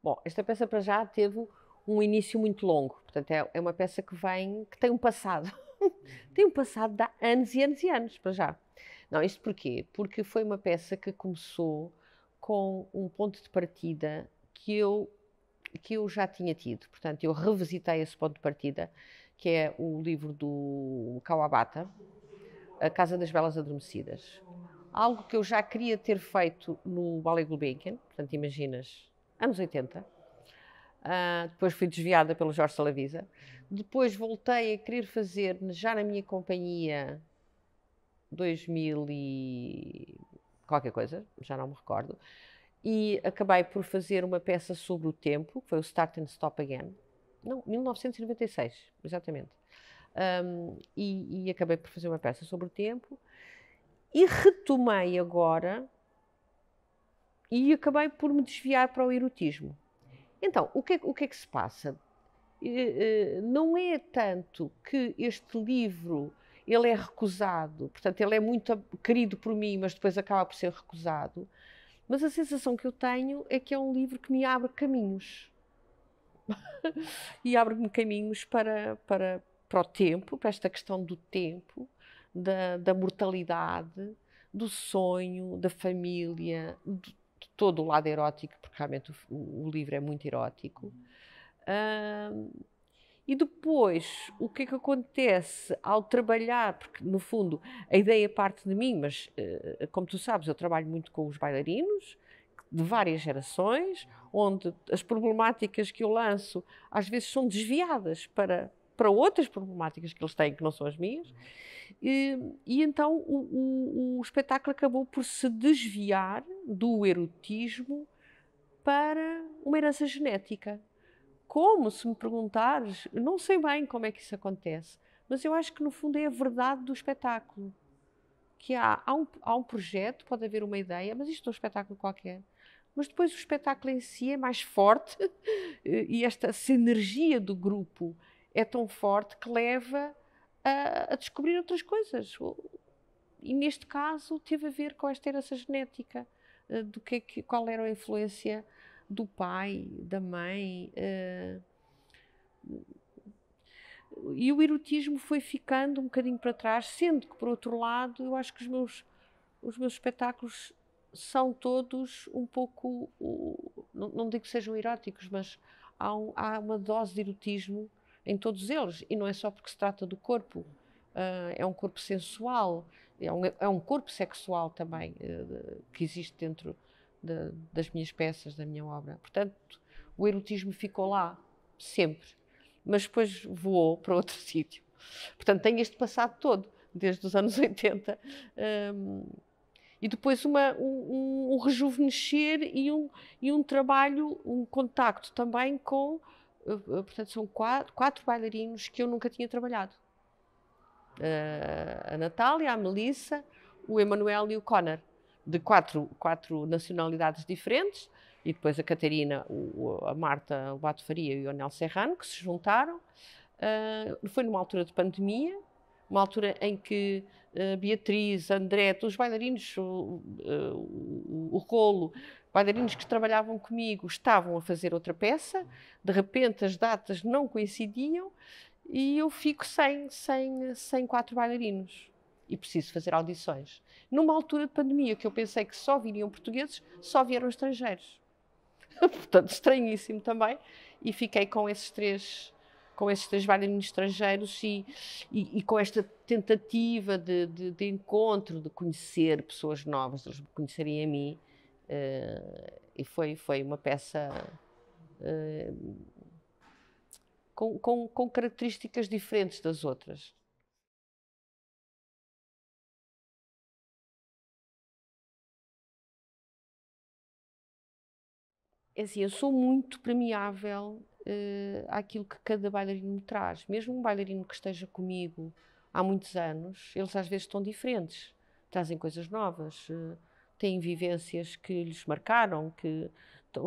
Bom, esta peça para já teve um início muito longo, portanto é uma peça que tem um passado. Tem um passado de há anos e anos e anos, para já. Não, isto porquê? Porque foi uma peça que começou com um ponto de partida que eu já tinha tido. Portanto, eu revisitei esse ponto de partida, que é o livro do Kawabata, A Casa das Belas Adormecidas. Algo que eu já queria ter feito no Ballet Gulbenkian, portanto, imaginas, anos 80. Depois fui desviada pelo Jorge Salavisa. Depois voltei a querer fazer, já na minha companhia, 2000 e qualquer coisa, já não me recordo. E acabei por fazer uma peça sobre o tempo, que foi o Start and Stop Again. Não, 1996, exatamente. E acabei por fazer uma peça sobre o tempo. E retomei agora e acabei por me desviar para o erotismo. Então, o que é que se passa? Não é tanto que este livro ele é recusado, portanto ele é muito querido por mim, mas depois acaba por ser recusado, mas a sensação que eu tenho é que é um livro que me abre caminhos. E abre-me caminhos para o tempo, para esta questão do tempo, da mortalidade, do sonho, da família, de todo o lado erótico, porque realmente o livro é muito erótico. E depois, o que é que acontece ao trabalhar? Porque, no fundo, a ideia parte de mim, mas, como tu sabes, eu trabalho muito com os bailarinos, de várias gerações, onde as problemáticas que eu lanço às vezes são desviadas para outras problemáticas que eles têm que não são as minhas. E então o espetáculo acabou por se desviar do erotismo para uma herança genética. Como, se me perguntares, não sei bem como é que isso acontece, mas eu acho que no fundo é a verdade do espetáculo. Que há um projeto, pode haver uma ideia, mas isto é um espetáculo qualquer. Mas depois o espetáculo em si é mais forte e esta sinergia do grupo é tão forte que leva a descobrir outras coisas. E neste caso teve a ver com esta herança genética, qual era a influência do pai, da mãe. E o erotismo foi ficando um bocadinho para trás, sendo que, por outro lado, eu acho que os meus espetáculos são todos um pouco, não digo que sejam eróticos, mas há uma dose de erotismo em todos eles, e não é só porque se trata do corpo, é um corpo sensual, é um corpo sexual também, que existe dentro das minhas peças, da minha obra. Portanto, o erotismo ficou lá, sempre, mas depois voou para outro sítio. Portanto, tem este passado todo, desde os anos 80. E depois um rejuvenescer e um trabalho, um contacto também com, portanto, são quatro bailarinos que eu nunca tinha trabalhado. A Natália, a Melissa, o Emanuel e o Connor, de quatro nacionalidades diferentes, e depois a Catarina, a Marta, o Bato Faria e o Anel Serrano, que se juntaram. Foi numa altura de pandemia, uma altura em que Beatriz, André, os bailarinos, o Rolo, bailarinos que trabalhavam comigo estavam a fazer outra peça, de repente as datas não coincidiam e eu fico sem quatro bailarinos e preciso fazer audições. Numa altura de pandemia que eu pensei que só viriam portugueses, só vieram estrangeiros. Portanto, estranhíssimo também, e fiquei com esses três bailarinos estrangeiros e com esta tentativa de encontro, de conhecer pessoas novas, eles me conhecerem a mim, e foi uma peça com características diferentes das outras. É assim, eu sou muito permeável àquilo que cada bailarino me traz. Mesmo um bailarino que esteja comigo há muitos anos, eles às vezes estão diferentes, trazem coisas novas, têm vivências que lhes marcaram, que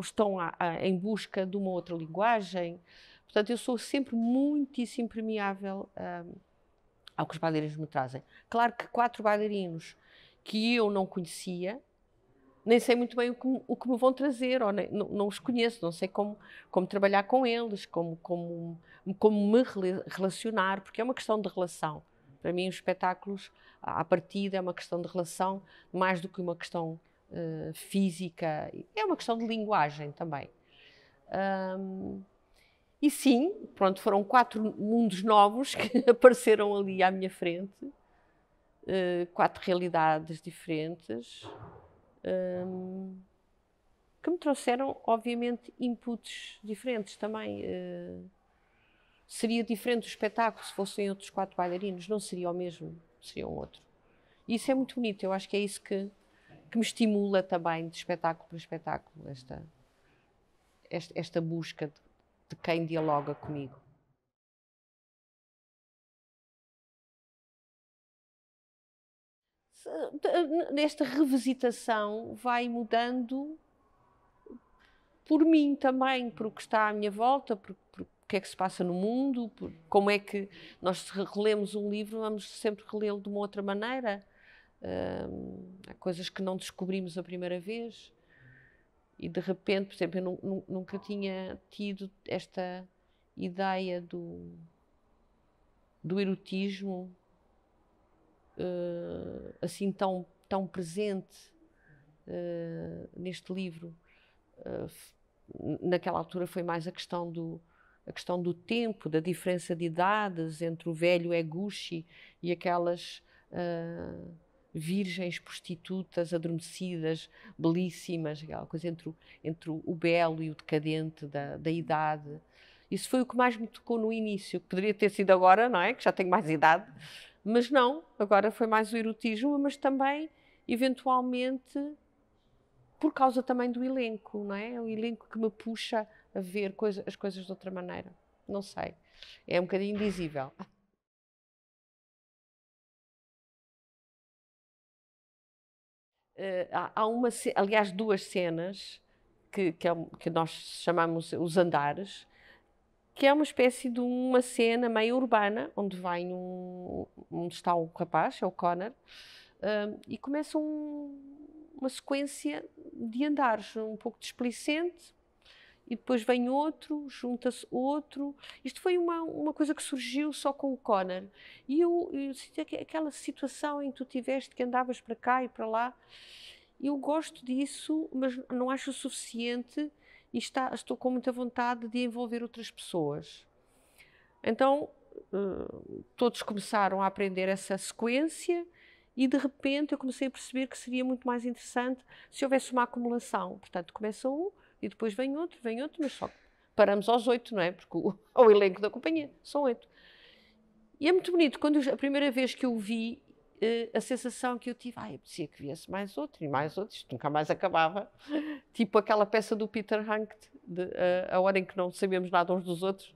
estão em busca de uma outra linguagem. Portanto, eu sou sempre muitíssimo permeável ao que os bailarinos me trazem. Claro que quatro bailarinos que eu não conhecia, nem sei muito bem o que me vão trazer, ou não os conheço, não sei como trabalhar com eles, como me relacionar, porque é uma questão de relação. Para mim, os espetáculos, à partida, é uma questão de relação, mais do que uma questão física, é uma questão de linguagem também. E sim, pronto, foram 4 mundos novos que apareceram ali à minha frente, 4 realidades diferentes, que me trouxeram, obviamente, inputs diferentes também. Seria diferente o espetáculo se fossem outros 4 bailarinos, não seria o mesmo, seria um outro. E isso é muito bonito, eu acho que é isso que me estimula também, de espetáculo para espetáculo, esta busca de quem dialoga comigo. Nesta revisitação vai mudando por mim também, por o que está à minha volta, por o que é que se passa no mundo, por como é que nós, se relemos um livro, vamos sempre relê-lo de uma outra maneira. Há coisas que não descobrimos a primeira vez e de repente, por exemplo, eu nunca tinha tido esta ideia do erotismo assim tão presente neste livro. Naquela altura foi mais a questão do tempo, da diferença de idades entre o velho Eguchi e aquelas virgens prostitutas adormecidas, belíssimas, aquela coisa entre o belo e o decadente da idade. Isso foi o que mais me tocou no início, que poderia ter sido agora, não é? Que já tenho mais idade, mas não, agora foi mais o erotismo, mas também, eventualmente, por causa também do elenco, não é? É o elenco que me puxa a ver as coisas de outra maneira. Não sei. É um bocadinho indizível. Aliás, 2 cenas que nós chamamos os andares, que é uma espécie de uma cena meio urbana, onde onde está o rapaz, é o Connor, e começa uma sequência de andares, um pouco displicente, e depois vem outro, junta-se outro. Isto foi uma coisa que surgiu só com o Connor. E eu senti aquela situação em que tu tiveste, que andavas para cá e para lá. Eu gosto disso, mas não acho o suficiente e estou com muita vontade de envolver outras pessoas. Então, todos começaram a aprender essa sequência e, de repente, eu comecei a perceber que seria muito mais interessante se houvesse uma acumulação. Portanto, começa um e depois vem outro, mas só paramos aos 8, não é? Porque o elenco da companhia são 8. E é muito bonito. A primeira vez que eu vi, a sensação que eu tive, apetecia que viesse mais outro e mais outro, isto nunca mais acabava. Tipo aquela peça do Peter Hanke, A Hora em que Não Sabemos Nada Uns dos Outros,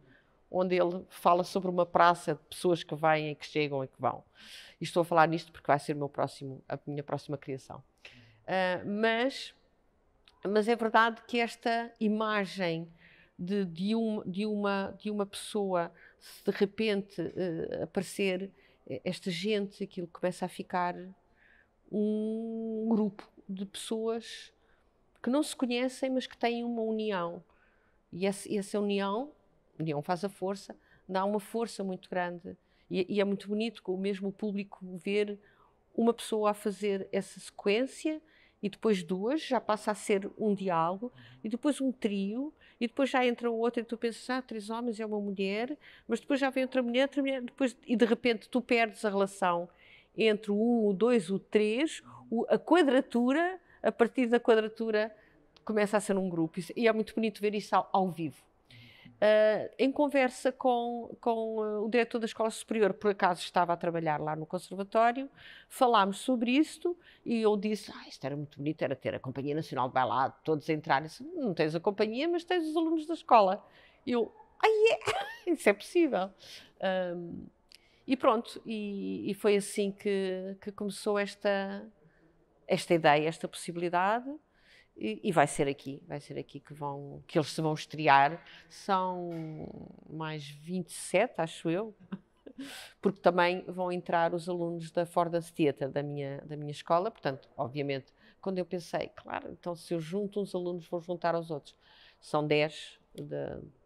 onde ele fala sobre uma praça de pessoas que vêm e que chegam e que vão. E estou a falar nisto porque vai ser a minha próxima criação. Mas é verdade que esta imagem de uma pessoa, se de repente aparecer esta gente, aquilo começa a ficar um grupo de pessoas que não se conhecem, mas que têm uma união. E essa união faz a força, dá uma força muito grande. E é muito bonito com o mesmo público ver uma pessoa a fazer essa sequência e depois 2, já passa a ser um diálogo, e depois um trio, e depois já entra o outro e tu pensas, 3 homens é uma mulher, mas depois já vem outra mulher, depois, e de repente tu perdes a relação entre o 1, o 2, o 3, a quadratura, a partir da quadratura começa a ser um grupo, e é muito bonito ver isso ao vivo. Em conversa com o diretor da Escola Superior, por acaso estava a trabalhar lá no conservatório, falámos sobre isto e eu disse, isto era muito bonito, era ter a Companhia Nacional de Bailado, todos entrarem, não tens a companhia, mas tens os alunos da escola. E eu, isso é possível. E pronto, e foi assim que começou esta ideia, esta possibilidade. E vai ser aqui que eles se vão estrear. São mais 27, acho eu, porque também vão entrar os alunos da Fordham Theatre da minha escola, portanto, obviamente, quando eu pensei, claro, então se eu junto uns alunos, vou juntar aos outros. São 10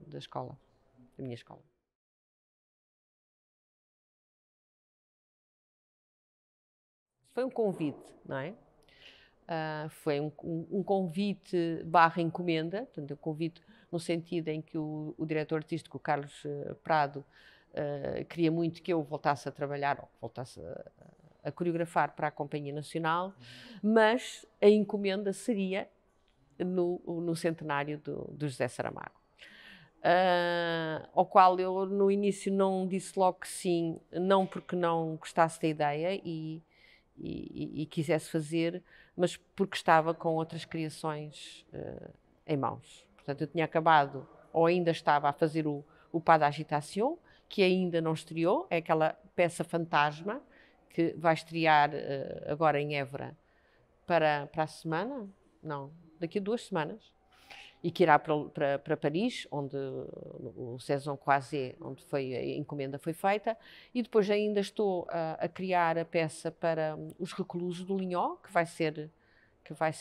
da escola, da minha escola. Foi um convite, não é? Foi um convite barra encomenda, portanto, um convite no sentido em que o diretor artístico, o Carlos Prado, queria muito que eu voltasse a trabalhar, ou voltasse a coreografar para a Companhia Nacional, mas a encomenda seria no centenário do José Saramago. Ao qual eu no início não disse logo que sim, não porque não gostasse da ideia e quisesse fazer, mas porque estava com outras criações em mãos. Portanto, eu tinha acabado, ou ainda estava a fazer o Pas d'Agitation, que ainda não estreou, é aquela peça fantasma que vai estrear agora em Évora para a semana, não, daqui a 2 semanas, e que irá para Paris, onde o Saison Croisé, onde a encomenda foi feita, e depois ainda estou a criar a peça para Os Reclusos do Linhó, que vai ser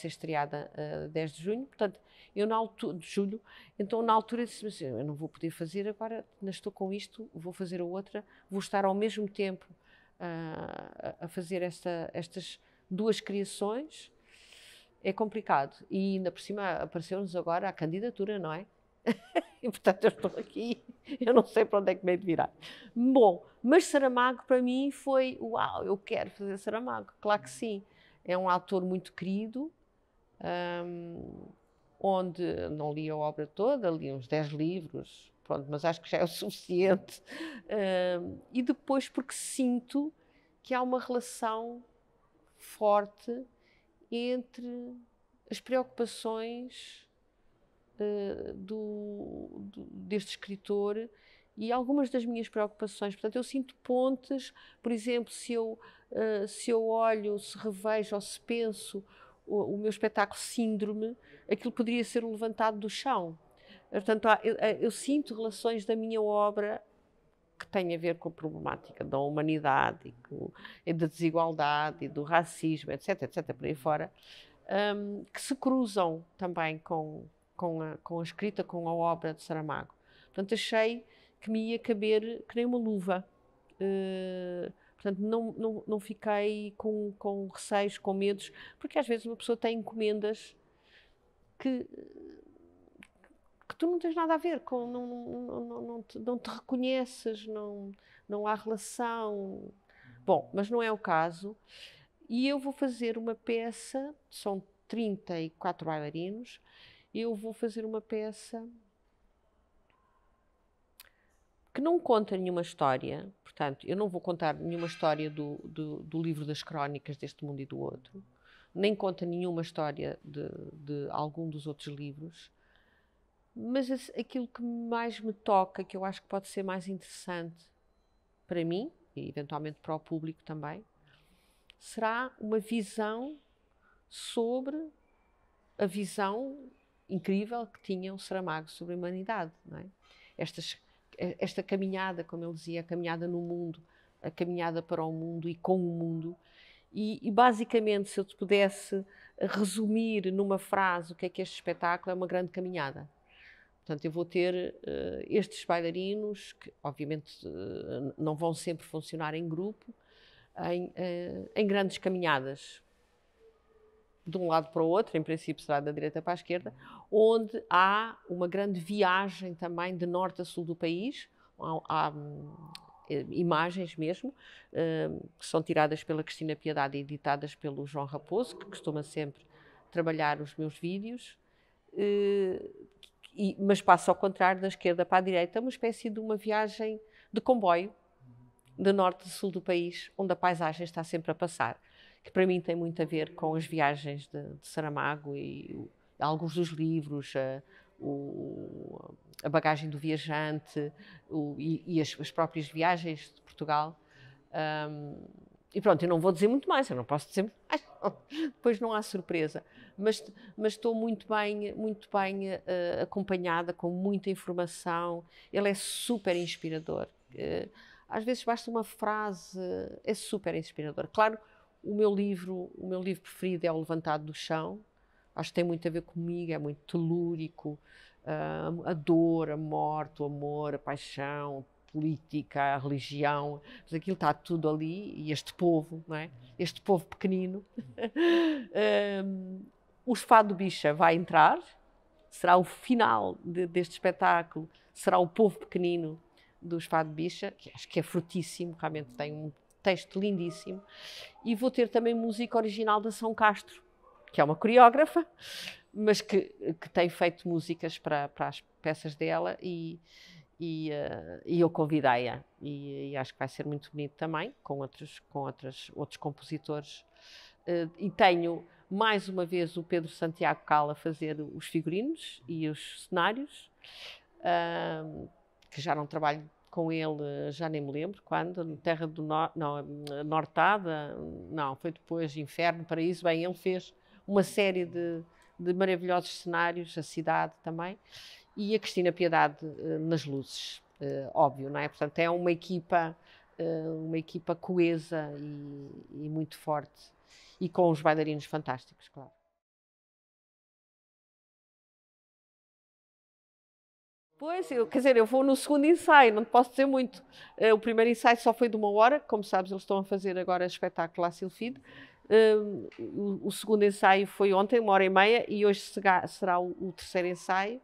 estreada a 10 de junho, portanto, eu na altura, de julho, então na altura disse assim, eu não vou poder fazer agora, ainda estou com isto, vou fazer a outra, vou estar ao mesmo tempo a fazer estas 2 criações. É complicado. E ainda por cima apareceu-nos agora a candidatura, não é? E portanto eu estou aqui, eu não sei para onde é que me hei de virar. Bom, mas Saramago para mim foi, uau, eu quero fazer Saramago, claro que sim. É um autor muito querido, onde não li a obra toda, li uns 10 livros, pronto, mas acho que já é o suficiente. E depois porque sinto que há uma relação forte entre as preocupações deste escritor e algumas das minhas preocupações. Portanto, eu sinto pontes, por exemplo, se eu olho, se revejo ou se penso o meu espetáculo Síndrome, aquilo poderia ser o levantado do chão. Portanto, eu sinto relações da minha obra que têm a ver com a problemática da humanidade e da desigualdade e do racismo, etc, etc, por aí fora, que se cruzam também com a escrita, com a obra de Saramago. Portanto, achei que me ia caber que nem uma luva. Portanto, não fiquei com receios, com medos, porque às vezes uma pessoa tem encomendas que tu não tens nada a ver com, não te reconheces, não há relação. Bom, mas não é o caso. E eu vou fazer uma peça, são 34 bailarinos, eu vou fazer uma peça que não conta nenhuma história, portanto, eu não vou contar nenhuma história do livro das crónicas deste mundo e do outro, nem conta nenhuma história de algum dos outros livros, mas aquilo que mais me toca, que eu acho que pode ser mais interessante para mim, e eventualmente para o público também, será uma visão sobre a visão incrível que tinha o Saramago sobre a humanidade, não é? Esta caminhada, como ele dizia, a caminhada no mundo, a caminhada para o mundo e com o mundo, e basicamente, se eu te pudesse resumir numa frase o que é este espetáculo, é uma grande caminhada. Portanto, eu vou ter estes bailarinos, que obviamente não vão sempre funcionar em grupo, em grandes caminhadas, de um lado para o outro, em princípio será da direita para a esquerda, onde há uma grande viagem também de norte a sul do país, há imagens mesmo, que são tiradas pela Cristina Piedade e editadas pelo João Raposo, que costuma sempre trabalhar os meus vídeos, mas passa ao contrário, da esquerda para a direita, uma espécie de uma viagem de comboio, de norte a sul do país, onde a paisagem está sempre a passar, que para mim tem muito a ver com as viagens de Saramago e alguns dos livros, a bagagem do viajante e as próprias viagens de Portugal. E pronto, eu não vou dizer muito mais, eu não posso dizer muito mais, depois não há surpresa. Mas estou muito bem acompanhada, com muita informação. Ele é super inspirador. Às vezes basta uma frase, é super inspirador. Claro, O meu livro preferido é O Levantado do Chão. Acho que tem muito a ver comigo, é muito telúrico. A dor, a morte, o amor, a paixão, a política, a religião, mas aquilo está tudo ali, e este povo, não é? Este povo pequenino. O Fado Bicha vai entrar, será o final deste espetáculo, será o povo pequenino do Fado Bicha, que acho que é frutíssimo, realmente tem um texto lindíssimo, e vou ter também música original da São Castro, que é uma coreógrafa, mas que tem feito músicas para as peças dela e eu convidei-a e acho que vai ser muito bonito também, com outros compositores. E tenho mais uma vez o Pedro Santiago Cal a fazer os figurinos e os cenários, que já não trabalho com ele, já nem me lembro quando, no Terra do Nortada, não, foi depois Inferno, Paraíso, bem, ele fez uma série de maravilhosos cenários, a cidade também, e a Cristina Piedade nas luzes, óbvio, não é? Portanto, é uma equipa coesa e muito forte, e com os bailarinos fantásticos, claro. Pois, quer dizer, eu vou no segundo ensaio, não te posso dizer muito. O primeiro ensaio só foi de 1 hora, como sabes, eles estão a fazer agora espetáculo à Silfide. O segundo ensaio foi ontem, 1 hora e meia, e hoje será o terceiro ensaio.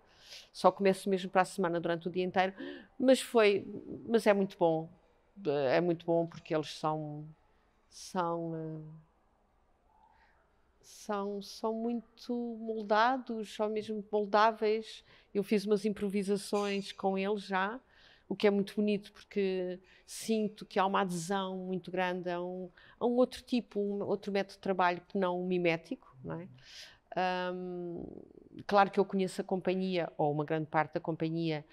Só começo mesmo para a semana, durante o dia inteiro. Mas é muito bom porque eles são, são muito moldados, são mesmo moldáveis. Eu fiz umas improvisações com eles já, o que é muito bonito porque sinto que há uma adesão muito grande a um outro tipo, outro método de trabalho que não o mimético, não é? Claro que eu conheço a companhia, ou uma grande parte da companhia,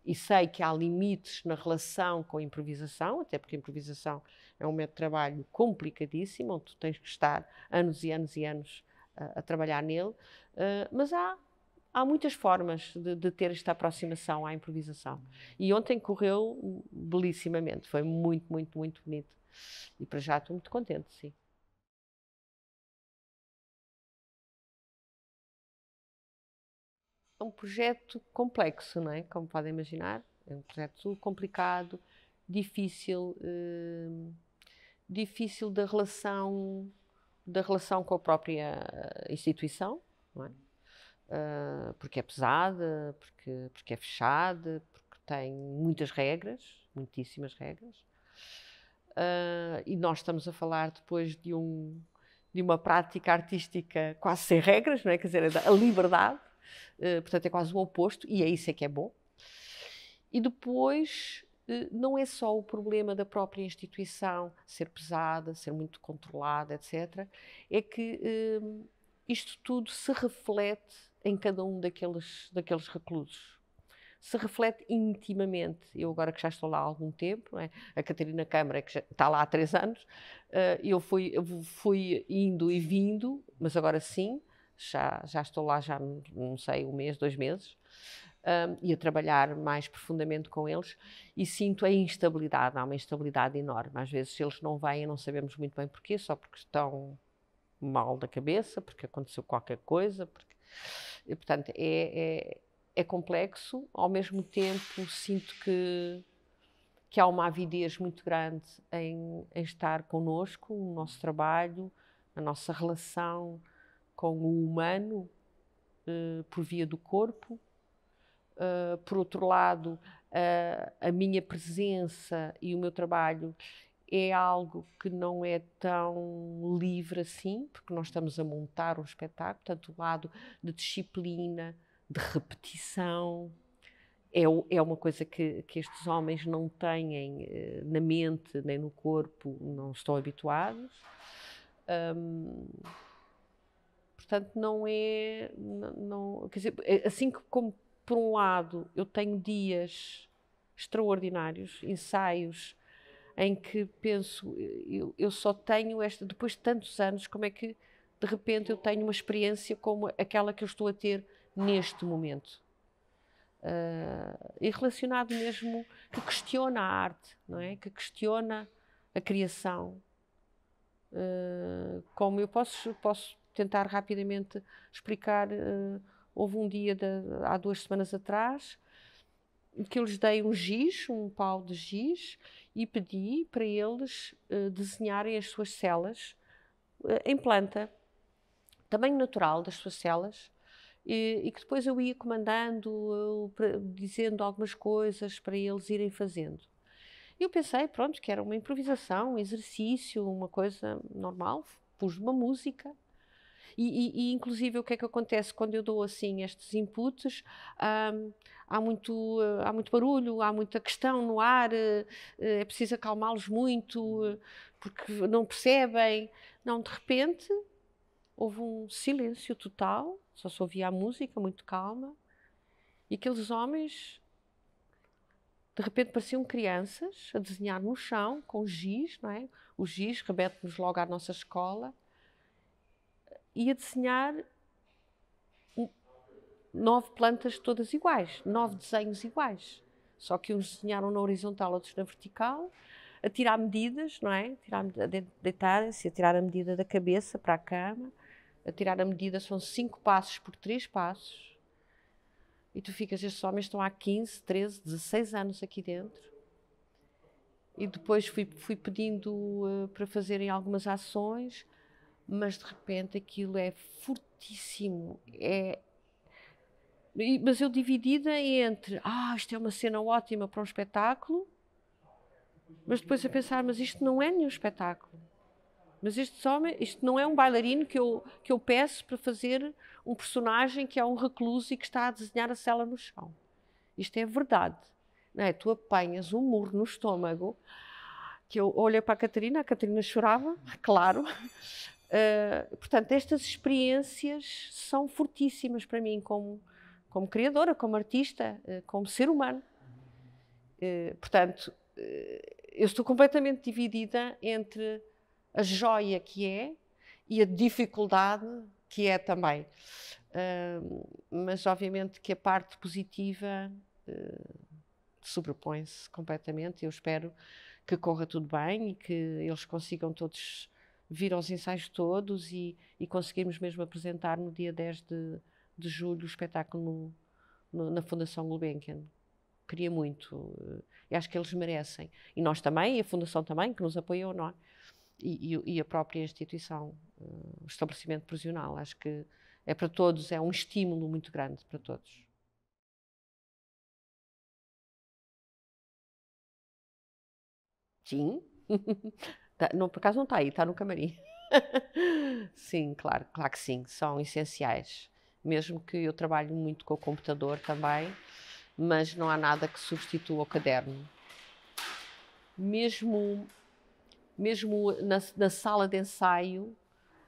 e sei que há limites na relação com a improvisação, até porque a improvisação é um método de trabalho complicadíssimo, onde tu tens que estar anos e anos e anos a trabalhar nele, mas há muitas formas de ter esta aproximação à improvisação. E ontem correu belíssimamente, foi muito, muito, muito bonito. E para já estou muito contente, sim. É um projeto complexo, não é? Como podem imaginar, é um projeto complicado, difícil, difícil da relação com a própria instituição, não é? Porque é pesada, porque é fechada, porque tem muitas regras, muitíssimas regras. E nós estamos a falar depois de uma prática artística quase sem regras, não é? Quer dizer, a liberdade. Portanto, é quase o oposto, e é isso que é bom. E depois, não é só o problema da própria instituição ser pesada, ser muito controlada, etc. É que isto tudo se reflete em cada um daqueles reclusos. Se reflete intimamente. Eu agora que já estou lá há algum tempo, não é? A Catarina Câmara, que já está lá há 3 anos, eu fui indo e vindo, mas agora sim, já estou lá, já não sei, 1 mês, 2 meses, e a trabalhar mais profundamente com eles, e sinto a instabilidade, há uma instabilidade enorme. Às vezes eles não vêm, não sabemos muito bem porquê, só porque estão mal da cabeça, porque aconteceu qualquer coisa, e, portanto, é complexo. Ao mesmo tempo sinto que há uma avidez muito grande em estar connosco, no nosso trabalho, na nossa relação com o humano, por via do corpo. Por outro lado, a minha presença e o meu trabalho é algo que não é tão livre assim, porque nós estamos a montar um espetáculo, tanto o lado de disciplina, de repetição, é uma coisa que estes homens não têm na mente nem no corpo, não estão habituados. Portanto, não é. Não, quer dizer, assim como por um lado eu tenho dias extraordinários, ensaios em que penso, eu só tenho esta, depois de tantos anos, como é que de repente eu tenho uma experiência como aquela que eu estou a ter neste momento. E relacionado mesmo, que questiona a arte, não é? Que questiona a criação, Como eu posso tentar rapidamente explicar, houve um dia há 2 semanas atrás, que eu lhes dei um giz, um pau de giz, e pedi para eles desenharem as suas celas em planta, tamanho natural das suas celas, e que depois eu ia comandando, dizendo algumas coisas para eles irem fazendo. E eu pensei, pronto, que era uma improvisação, um exercício, uma coisa normal, pus uma música. E inclusive o que é que acontece quando eu dou assim estes inputs? Há muito barulho, há muita questão no ar, é preciso acalmá-los muito, porque não percebem. Não, de repente houve um silêncio total, só se ouvia a música muito calma, e aqueles homens de repente pareciam crianças a desenhar no chão com giz, não é? O giz remete-nos logo à nossa escola, e a desenhar 9 plantas todas iguais, 9 desenhos iguais. Só que uns desenharam na horizontal, outros na vertical, a tirar medidas, não é? Deitarem-se, a tirar a medida da cabeça para a cama, a tirar a medida, são 5 passos por 3 passos. E tu ficas, estes homens estão há 15, 13, 16 anos aqui dentro. E depois fui pedindo para fazerem algumas ações, mas de repente aquilo é fortíssimo. Mas eu dividida entre, isto é uma cena ótima para um espetáculo, mas depois a pensar, mas isto não é nenhum espetáculo. Mas isto não é um bailarino que eu peço para fazer um personagem que é um recluso e que está a desenhar a cela no chão. Isto é verdade. Não é? Tu apanhas um murro no estômago, que eu olhei para a Catarina chorava, claro. Portanto, estas experiências são fortíssimas para mim como criadora, como artista, como ser humano. Portanto, eu estou completamente dividida entre a joia que é e a dificuldade que é também. Mas obviamente que a parte positiva sobrepõe-se completamente. Eu espero que corra tudo bem e que eles consigam todos vir aos ensaios todos e conseguirmos mesmo apresentar no dia 10 de julho o espetáculo na Fundação Gulbenkian. Queria muito. E acho que eles merecem. E nós também, e a Fundação também, que nos apoiou, não é? E a própria instituição, o estabelecimento prisional. Acho que é para todos, é um estímulo muito grande para todos. Sim. Não, por acaso não está aí, está no camarim. Sim, claro, claro que sim, são essenciais. Mesmo que eu trabalhe muito com o computador também, mas não há nada que substitua o caderno. Mesmo na sala de ensaio,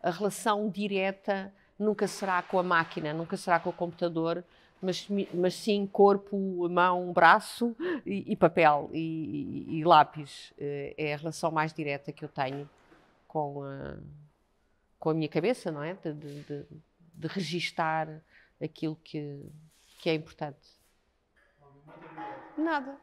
a relação direta nunca será com a máquina, nunca será com o computador, mas sim corpo, mão, braço e papel e lápis. É a relação mais direta que eu tenho com a minha cabeça, não é? De registar aquilo que é importante. Nada.